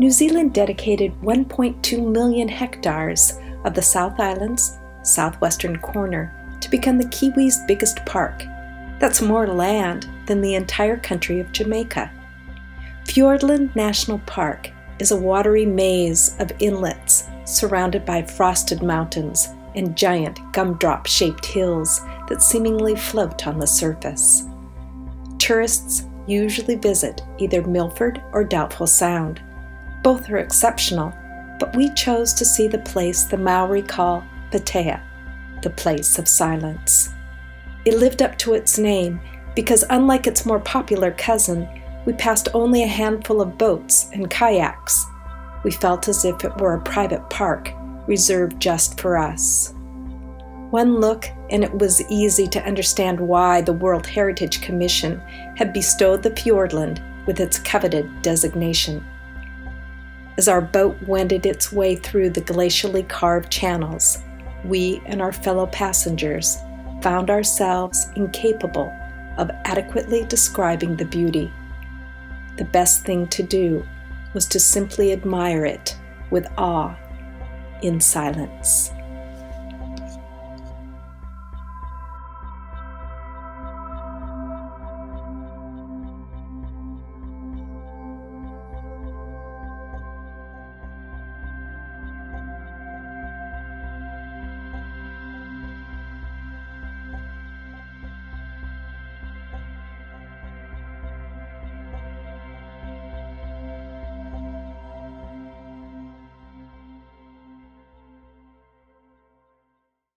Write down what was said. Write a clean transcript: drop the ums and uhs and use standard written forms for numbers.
New Zealand dedicated 1.2 million hectares of the South Island's southwestern corner to become the Kiwis' biggest park. That's more land than the entire country of Jamaica. Fiordland National Park is a watery maze of inlets surrounded by frosted mountains and giant gumdrop-shaped hills that seemingly float on the surface. Tourists usually visit either Milford or Doubtful Sound. Both are exceptional, but we chose to see the place the Maori call Patea, the place of silence. It lived up to its name because, unlike its more popular cousin, we passed only a handful of boats and kayaks. We felt as if it were a private park reserved just for us. One look, and it was easy to understand why the World Heritage Commission had bestowed the Fiordland with its coveted designation. As our boat wended its way through the glacially carved channels, we and our fellow passengers found ourselves incapable of adequately describing the beauty. The best thing to do was to simply admire it with awe in silence.